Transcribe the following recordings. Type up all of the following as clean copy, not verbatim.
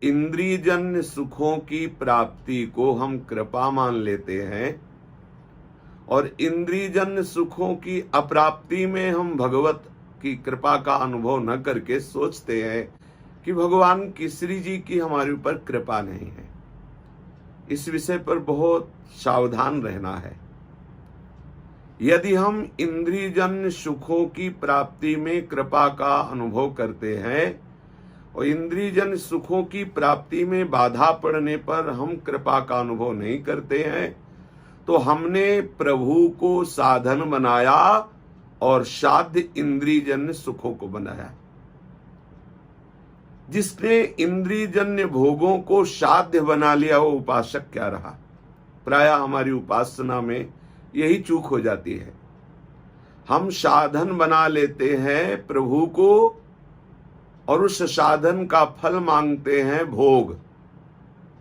इंद्रियजन्य सुखों की प्राप्ति को हम कृपा मान लेते हैं और इंद्रियजन्य सुखों की अप्राप्ति में हम भगवत की कृपा का अनुभव न करके सोचते हैं कि भगवान केसरी जी की हमारे ऊपर कृपा नहीं है। इस विषय पर बहुत सावधान रहना है। यदि हम इंद्रियजन्य सुखों की प्राप्ति में कृपा का अनुभव करते हैं और इंद्रियजन्य सुखों की प्राप्ति में बाधा पड़ने पर हम कृपा का अनुभव नहीं करते हैं, तो हमने प्रभु को साधन बनाया और साध्य इंद्रियजन्य सुखों को बनाया। जिसने इंद्रियजन्य भोगों को साध्य बना लिया वो उपासक क्या रहा। प्रायः हमारी उपासना में यही चूक हो जाती है। हम साधन बना लेते हैं प्रभु को और उस साधन का फल मांगते हैं भोग।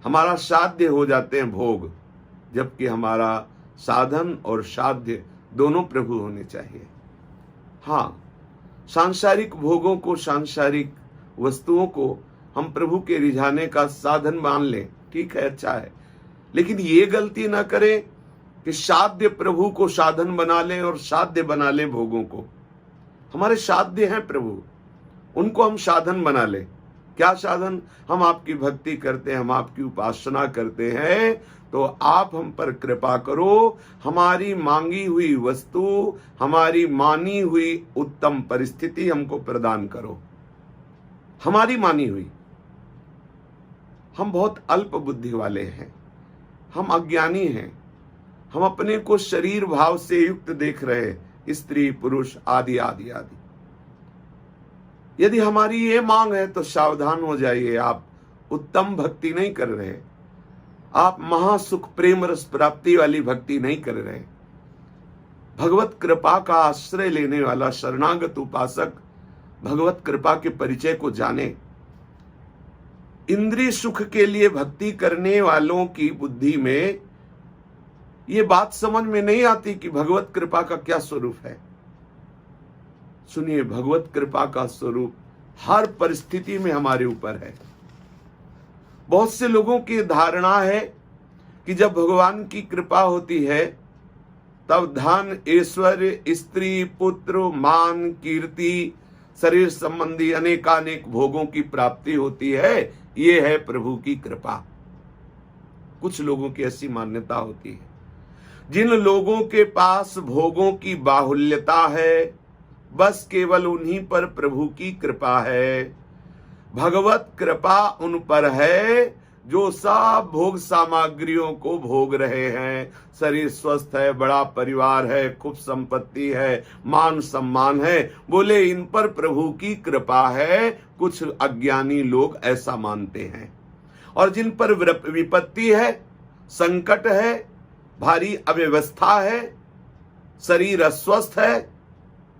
हमारा साध्य हो जाते हैं भोग, जबकि हमारा साधन और साध्य दोनों प्रभु होने चाहिए। हाँ, सांसारिक भोगों को, सांसारिक वस्तुओं को हम प्रभु के रिझाने का साधन मान लें, ठीक है, अच्छा है, लेकिन ये गलती ना करें कि साध्य प्रभु को साधन बना लें और साध्य बना लें भोगों को। हमारे साध्य हैं प्रभु, उनको हम साधन बना लें। क्या साधन? हम आपकी भक्ति करते हैं, हम आपकी उपासना करते हैं, तो आप हम पर कृपा करो, हमारी मांगी हुई वस्तु, हमारी मानी हुई उत्तम परिस्थिति हमको प्रदान करो। हमारी मानी हुई। हम बहुत अल्प बुद्धि वाले हैं, हम अज्ञानी हैं, हम अपने को शरीर भाव से युक्त देख रहे हैं, स्त्री पुरुष आदि आदि आदि। यदि हमारी ये मांग है तो सावधान हो जाइए, आप उत्तम भक्ति नहीं कर रहे, आप महासुख प्रेम रस प्राप्ति वाली भक्ति नहीं कर रहे। भगवत कृपा का आश्रय लेने वाला शरणागत उपासक भगवत कृपा के परिचय को जाने। इंद्रिय सुख के लिए भक्ति करने वालों की बुद्धि में ये बात समझ में नहीं आती कि भगवत कृपा का क्या स्वरूप है। सुनिए, भगवत कृपा का स्वरूप हर परिस्थिति में हमारे ऊपर है। बहुत से लोगों की धारणा है कि जब भगवान की कृपा होती है तब धन, ऐश्वर्य, स्त्री, पुत्र, मान, कीर्ति, शरीर संबंधी अनेकानेक भोगों की प्राप्ति होती है। ये है प्रभु की कृपा। कुछ लोगों की ऐसी मान्यता होती है। जिन लोगों के पास भोगों की बाहुल्यता है, बस केवल उन्हीं पर प्रभु की कृपा है। भगवत कृपा उन पर है जो सब भोग सामग्रियों को भोग रहे हैं। शरीर स्वस्थ है, बड़ा परिवार है, खूब संपत्ति है, मान सम्मान है, बोले इन पर प्रभु की कृपा है। कुछ अज्ञानी लोग ऐसा मानते हैं। और जिन पर विपत्ति है, संकट है, भारी अव्यवस्था है, शरीर अस्वस्थ है,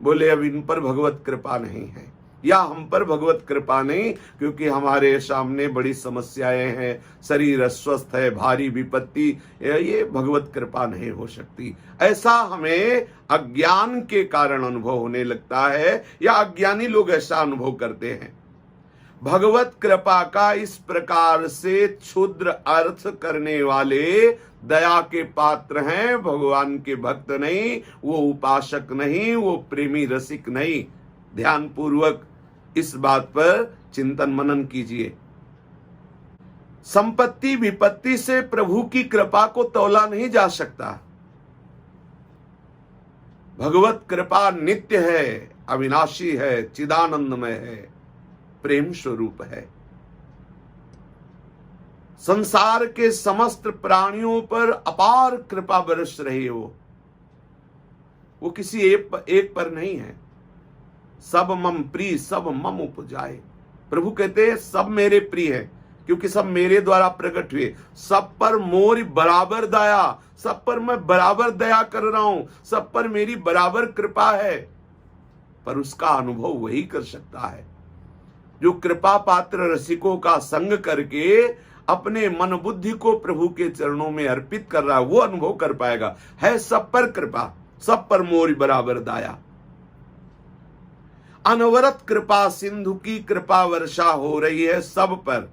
बोले अब इन पर भगवत कृपा नहीं है, या हम पर भगवत कृपा नहीं, क्योंकि हमारे सामने बड़ी समस्याएं हैं, शरीर अस्वस्थ है, भारी विपत्ति, ये भगवत कृपा नहीं हो सकती। ऐसा हमें अज्ञान के कारण अनुभव होने लगता है, या अज्ञानी लोग ऐसा अनुभव करते हैं। भगवत कृपा का इस प्रकार से क्षुद्र अर्थ करने वाले दया के पात्र हैं, भगवान के भक्त नहीं, वो उपासक नहीं, वो प्रेमी रसिक नहीं। ध्यान पूर्वक इस बात पर चिंतन मनन कीजिए। संपत्ति विपत्ति से प्रभु की कृपा को तौला नहीं जा सकता। भगवत कृपा नित्य है, अविनाशी है, चिदानंदमय है, प्रेम स्वरूप है। संसार के समस्त प्राणियों पर अपार कृपा बरस रही हो, वो किसी एक पर नहीं है। सब मम प्रिय सब मम उपजाए। प्रभु कहते हैं सब मेरे प्रिय हैं, क्योंकि सब मेरे द्वारा प्रकट हुए। सब पर मोरी बराबर दया, सब पर मैं बराबर दया कर रहा हूं, सब पर मेरी बराबर कृपा है। पर उसका अनुभव वही कर सकता है जो कृपा पात्र रसिकों का संग करके अपने मन बुद्धि को प्रभु के चरणों में अर्पित कर रहा है, वो अनुभव कर पाएगा। है सब पर कृपा, सब पर मोरी बराबर दया। अनवरत कृपा सिंधु की कृपा वर्षा हो रही है सब पर।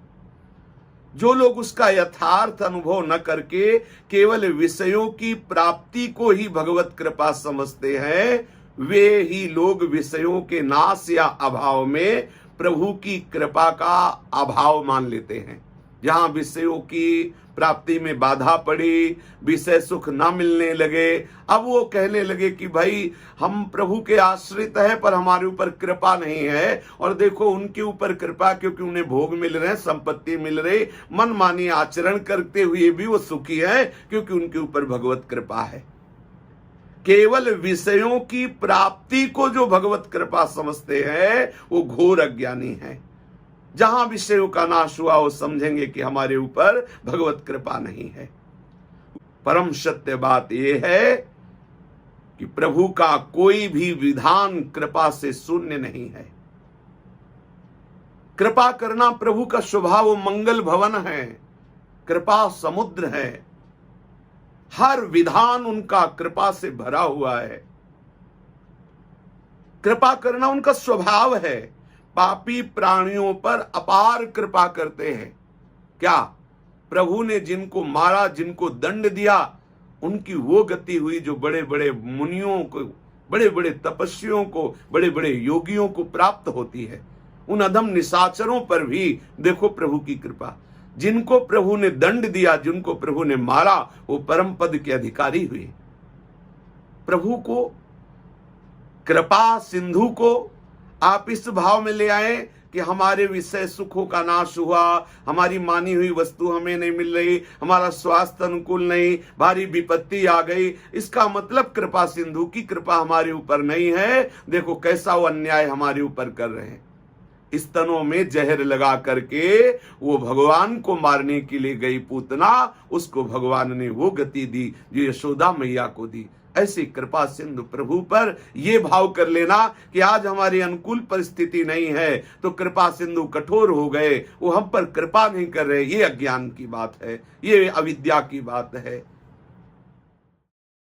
जो लोग उसका यथार्थ अनुभव न करके केवल विषयों की प्राप्ति को ही भगवत कृपा समझते हैं, वे ही लोग विषयों के नाश या अभाव में प्रभु की कृपा का अभाव मान लेते हैं। जहां विषयों की प्राप्ति में बाधा पड़ी, विषय सुख ना मिलने लगे, अब वो कहने लगे कि भाई हम प्रभु के आश्रित हैं पर हमारे ऊपर कृपा नहीं है, और देखो उनके ऊपर कृपा क्योंकि उन्हें भोग मिल रहे हैं, संपत्ति मिल रही, मनमानी आचरण करते हुए भी वो सुखी है क्योंकि उनके ऊपर भगवत कृपा है। केवल विषयों की प्राप्ति को जो भगवत कृपा समझते हैं वो घोर अज्ञानी है। जहां विषयों का नाश हुआ वो समझेंगे कि हमारे ऊपर भगवत कृपा नहीं है। परम सत्य बात यह है कि प्रभु का कोई भी विधान कृपा से शून्य नहीं है। कृपा करना प्रभु का स्वभाव मंगल भवन है, कृपा समुद्र है, हर विधान उनका कृपा से भरा हुआ है। कृपा करना उनका स्वभाव है। पापी प्राणियों पर अपार कृपा करते हैं। क्या प्रभु ने जिनको मारा, जिनको दंड दिया, उनकी वो गति हुई जो बड़े बड़े मुनियों को, बड़े बड़े तपस्वियों को, बड़े बड़े योगियों को प्राप्त होती है। उन अधम निशाचरों पर भी देखो प्रभु की कृपा। जिनको प्रभु ने दंड दिया, जिनको प्रभु ने मारा, वो परम पद के अधिकारी हुए। प्रभु को, कृपा सिंधु को आप इस भाव में ले आए कि हमारे विषय सुखों का नाश हुआ, हमारी मानी हुई वस्तु हमें नहीं मिल रही, हमारा स्वास्थ्य अनुकूल नहीं, भारी विपत्ति आ गई, इसका मतलब कृपा सिंधु की कृपा हमारे ऊपर नहीं है। देखो कैसा वो अन्याय हमारे ऊपर कर रहे हैं। स्तनों में जहर लगा करके वो भगवान को मारने के लिए गई पूतना, उसको भगवान ने वो गति दी जो यशोदा मैया को दी। ऐसी कृपा सिंधु प्रभु पर ये भाव कर लेना कि आज हमारी अनुकूल परिस्थिति नहीं है तो कृपा सिंधु कठोर हो गए, वो हम पर कृपा नहीं कर रहे, ये अज्ञान की बात है, ये अविद्या की बात है।